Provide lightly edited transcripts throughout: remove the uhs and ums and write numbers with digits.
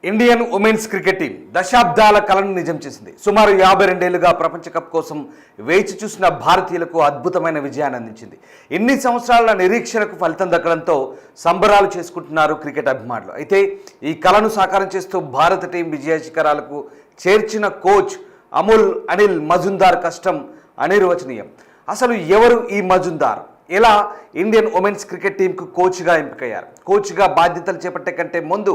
Indian women's cricket team దశాబ్దాల కలను నిజం చేసింది. సుమారు 52 ఏళ్లుగా ప్రపంచ కప్ కోసం వేచి చూసిన భారతీయులకు అద్భుతమైన విజయాన్ని అందించింది. ఇన్ని సంవత్సరాల నిరీక్షణకు ఫలితం దక్కడంతో సంబరాలు చేసుకుంటున్నారు క్రికెట్ అభిమానులు. అయితే ఈ కలను సాకారం చేస్తూ భారత టీం విజయ శిఖరాలకు చేర్చిన కోచ్ అనిల్ మజుందార్ కష్టం అనిర్వచనీయం. అసలు ఎవరు ఈ మజుందార్? ఎలా ఇండియన్ ఉమెన్స్ క్రికెట్ టీంకు కోచ్గా ఎంపికయ్యారు? కోచ్గా బాధ్యతలు చేపట్టే కంటే ముందు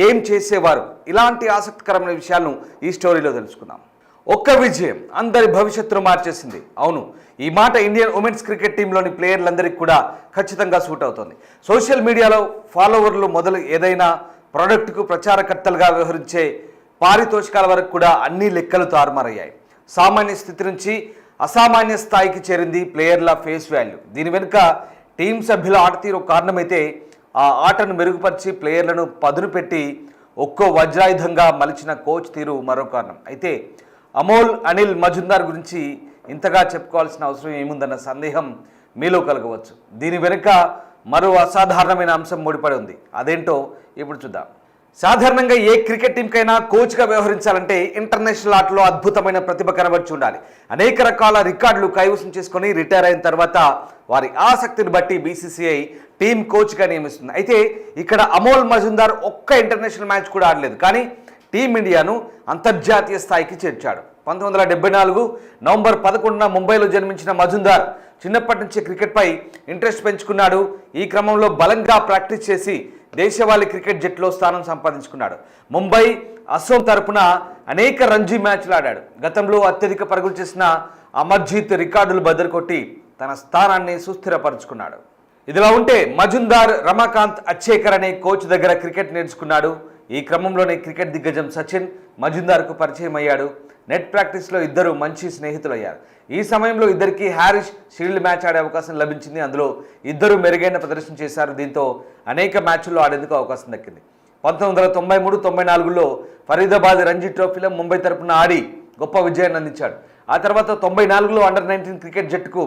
ఏం చేసేవారు? ఇలాంటి ఆసక్తికరమైన విషయాలను ఈ స్టోరీలో తెలుసుకుందాం. ఒక్క విజయం అందరి భవిష్యత్తును మార్చేసింది. అవును, ఈ మాట ఇండియన్ ఉమెన్స్ క్రికెట్ టీంలోని ప్లేయర్లందరికీ కూడా ఖచ్చితంగా సూట్ అవుతుంది. సోషల్ మీడియాలో ఫాలోవర్లు మొదలు ఏదైనా ప్రోడక్ట్కు ప్రచారకర్తలుగా వ్యవహరించే పారితోషికాల వరకు కూడా అన్ని లెక్కలు తారుమారయ్యాయి. సామాన్య స్థితి నుంచి అసామాన్య స్థాయికి చేరింది ప్లేయర్ల ఫేస్ వాల్యూ. దీని వెనుక టీం సభ్యుల ఆట తీరు కారణమైతే ఆ ఆటను మెరుగుపరిచి ప్లేయర్లను పదును పెట్టి ఒక్కో వజ్రాయుధంగా మలిచిన కోచ్ తీరు మరో కారణం. అయితే అనిల్ మజుందార్ గురించి ఇంతగా చెప్పుకోవాల్సిన అవసరం ఏముందన్న సందేహం మీలో కలగవచ్చు. దీని వెనుక మరో అసాధారణమైన అంశం ముడిపడి ఉంది. అదేంటో ఇప్పుడు చూద్దాం. సాధారణంగా ఏ క్రికెట్ టీంకైనా కోచ్గా వ్యవహరించాలంటే ఇంటర్నేషనల్ ఆటలో అద్భుతమైన ప్రతిభ కనబర్చి ఉండాలి. అనేక రకాల రికార్డులు కైవసం చేసుకొని రిటైర్ అయిన తర్వాత వారి ఆసక్తిని బట్టి బీసీసీఐ టీం కోచ్గా నియమిస్తుంది. అయితే ఇక్కడ మజుందార్ ఒక్క ఇంటర్నేషనల్ మ్యాచ్ కూడా ఆడలేదు, కానీ టీమిండియాను అంతర్జాతీయ స్థాయికి చేర్చాడు. 1974 నవంబర్ 11న ముంబైలో జన్మించిన మజుందార్ చిన్నప్పటి నుంచి క్రికెట్పై ఇంట్రెస్ట్ పెంచుకున్నాడు. ఈ క్రమంలో బలంగా ప్రాక్టీస్ చేసి దేశవాళీ క్రికెట్ జట్టులో స్థానం సంపాదించుకున్నాడు. ముంబై, అసోం తరపున అనేక రంజీ మ్యాచ్లు ఆడాడు. గతంలో అత్యధిక పరుగులు చేసిన అమర్జీత్ రికార్డులు బద్దలుకొట్టి తన స్థానాన్ని సుస్థిరపరుచుకున్నాడు. ఇదిలా ఉంటే మజుందార్ రమాకాంత్ అచ్చేకర్ అనే కోచ్ దగ్గర క్రికెట్ నేర్చుకున్నాడు. ఈ క్రమంలోనే క్రికెట్ దిగ్గజం సచిన్ మజుందార్కు పరిచయం అయ్యాడు. నెట్ ప్రాక్టీస్లో ఇద్దరు మంచి స్నేహితులయ్యారు. ఈ సమయంలో ఇద్దరికి హ్యారిష్ షీల్డ్ మ్యాచ్ ఆడే అవకాశం లభించింది. అందులో ఇద్దరు మెరుగైన ప్రదర్శన చేశారు. దీంతో అనేక మ్యాచ్ల్లో ఆడేందుకు అవకాశం దక్కింది. 1993-94లో ఫరీదాబాద్ రంజీ ట్రోఫీలో ముంబై తరపున ఆడి గొప్ప విజయాన్ని అందించాడు. ఆ తర్వాత 94లో అండర్-19 క్రికెట్ జట్టుకు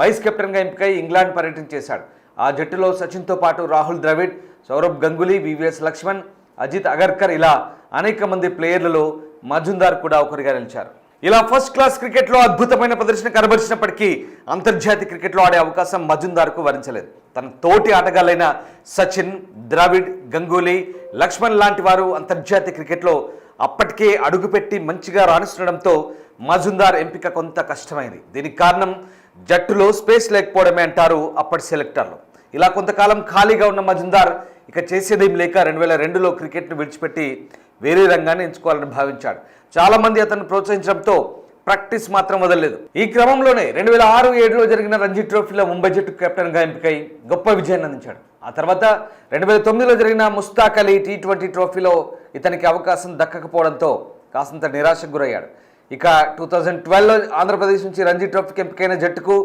వైస్ కెప్టెన్గా ఎంపికై ఇంగ్లాండ్ పర్యటన చేశాడు. ఆ జట్టులో సచిన్తో పాటు రాహుల్ ద్రవిడ్, సౌరవ్ గంగూలీ, వివిఎస్ లక్ష్మణ్, అజిత్ అగర్కర్ ఇలా అనేక మంది ప్లేయర్లలో మజుందార్ కూడా ఒకరిగా నిలిచారు. ఇలా ఫస్ట్ క్లాస్ క్రికెట్లో అద్భుతమైన ప్రదర్శన కనబరిచినప్పటికీ అంతర్జాతీయ క్రికెట్లో ఆడే అవకాశం మజుందార్కు వరించలేదు. తన తోటి ఆటగాళ్లైన సచిన్, ద్రవిడ్, గంగూలీ, లక్ష్మణ్ లాంటి వారు అంతర్జాతీయ క్రికెట్లో అప్పటికే అడుగుపెట్టి మంచిగా రాణిస్తుండడంతో మజుందార్ ఎంపిక కొంత కష్టమైంది. దీనికి కారణం జట్టులో స్పేస్ లేకపోవడమే అంటారు అప్పటి సెలెక్టర్లు. ఇలా కొంతకాలం ఖాళీగా ఉన్న మజుందార్ ఇక చేసేదేం లేక 2002లో క్రికెట్ను విడిచిపెట్టి వేరే రంగాన్ని ఎంచుకోవాలని భావించాడు. చాలామంది అతను ప్రోత్సహించడంతో ప్రాక్టీస్ మాత్రం వదలలేదు. ఈ క్రమంలోనే 2006-07లో జరిగిన రంజీ ట్రోఫీలో ముంబై జట్టు కెప్టెన్గా ఎంపికై గొప్ప విజయాన్ని అందించాడు. ఆ తర్వాత 2009లో జరిగిన ముస్తాక్ అలీ T20 ట్రోఫీలో ఇతనికి అవకాశం దక్కకపోవడంతో కాసంత నిరాశకు గురయ్యాడు. ఇక 2012లో ఆంధ్రప్రదేశ్ నుంచి రంజీ ట్రోఫీకి ఎంపికైన జట్టుకు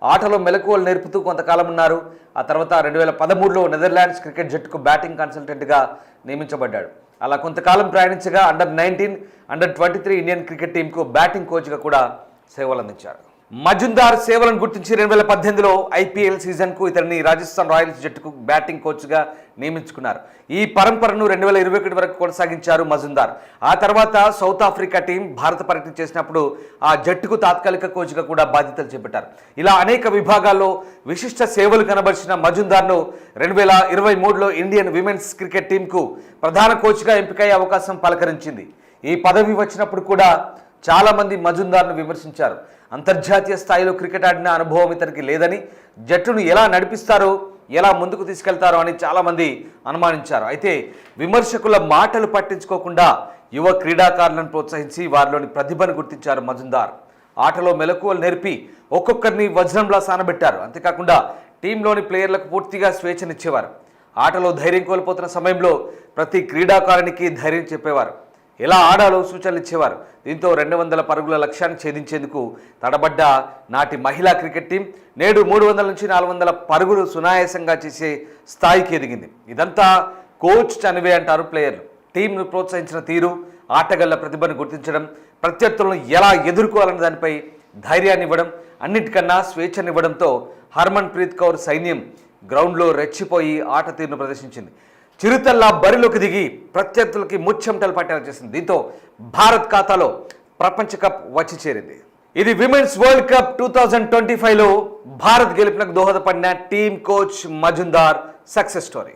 ఆటలో మెలకువలు నేర్పుతూ కొంతకాలం ఉన్నారు. ఆ తర్వాత 2013లో నెదర్లాండ్స్ క్రికెట్ జట్టుకు బ్యాటింగ్ కన్సల్టెంట్గా నియమించబడ్డాడు. అలా కొంతకాలం ప్రయాణించగా అండర్-19, అండర్-23 ఇండియన్ క్రికెట్ టీంకు బ్యాటింగ్ కోచ్గా కూడా సేవలు అందించారు. మజుందార్ సేవలను గుర్తించి 2018లో ఐపీఎల్ సీజన్కు ఇతన్ని రాజస్థాన్ రాయల్స్ జట్టుకు బ్యాటింగ్ కోచ్గా నియమించుకున్నారు. ఈ పరంపరను 2021 వరకు కొనసాగించారు మజుందార్. ఆ తర్వాత సౌత్ ఆఫ్రికా టీం భారత పర్యటన చేసినప్పుడు ఆ జట్టుకు తాత్కాలిక కోచ్గా కూడా బాధ్యతలు చేపట్టారు. ఇలా అనేక విభాగాల్లో విశిష్ట సేవలు కనబరిచిన మజుందార్ను 2023లో ఇండియన్ విమెన్స్ క్రికెట్ టీంకు ప్రధాన కోచ్గా ఎంపికయ్యే అవకాశం పలకరించింది. ఈ పదవి వచ్చినప్పుడు కూడా చాలామంది మజుందార్ను విమర్శించారు. అంతర్జాతీయ స్థాయిలో క్రికెట్ ఆడిన అనుభవం ఇతనికి లేదని, జట్టును ఎలా నడిపిస్తారో, ఎలా ముందుకు తీసుకెళ్తారో అని చాలామంది అనుమానించారు. అయితే విమర్శకుల మాటలు పట్టించుకోకుండా యువ క్రీడాకారులను ప్రోత్సహించి వారిలోని ప్రతిభను గుర్తించారు మజుందార్. ఆటలో మెలకువలు నేర్పి ఒక్కొక్కరిని వజ్రంలా సానబెట్టారు. అంతేకాకుండా టీంలోని ప్లేయర్లకు పూర్తిగా స్వేచ్ఛనిచ్చేవారు. ఆటలో ధైర్యం కోల్పోతున్న సమయంలో ప్రతి క్రీడాకారునికి ధైర్యం చెప్పేవారు. ఎలా ఆడాలో సూచనలు ఇచ్చేవారు. దీంతో 200 పరుగుల లక్ష్యాన్ని ఛేదించేందుకు తడబడ్డ నాటి మహిళా క్రికెట్ టీం నేడు 300 నుంచి 400 పరుగులు సునాయాసంగా చేసే స్థాయికి ఎదిగింది. ఇదంతా కోచ్ చనివే అంటారు ప్లేయర్లు. టీంను ప్రోత్సహించిన తీరు, ఆటగాళ్ల ప్రతిభను గుర్తించడం, ప్రత్యర్థులను ఎలా ఎదుర్కోవాలనే దానిపై ధైర్యాన్ని ఇవ్వడం, అన్నిటికన్నా స్వేచ్ఛనివ్వడంతో హర్మన్ ప్రీత్ కౌర్ సైన్యం గ్రౌండ్లో రెచ్చిపోయి ఆట తీరును ప్రదర్శించింది. చిరుతల్లా బరిలోకి దిగి ప్రత్యర్థులకి ముచ్చెమటలు పట్టేలా చేసింది. దీంతో భారత్ ఖాతాలో ప్రపంచ కప్ వచ్చి చేరింది. ఇది విమెన్స్ వరల్డ్ కప్ 2025లో భారత్ గెలుపునకు దోహదపడిన team coach Majumdar success story.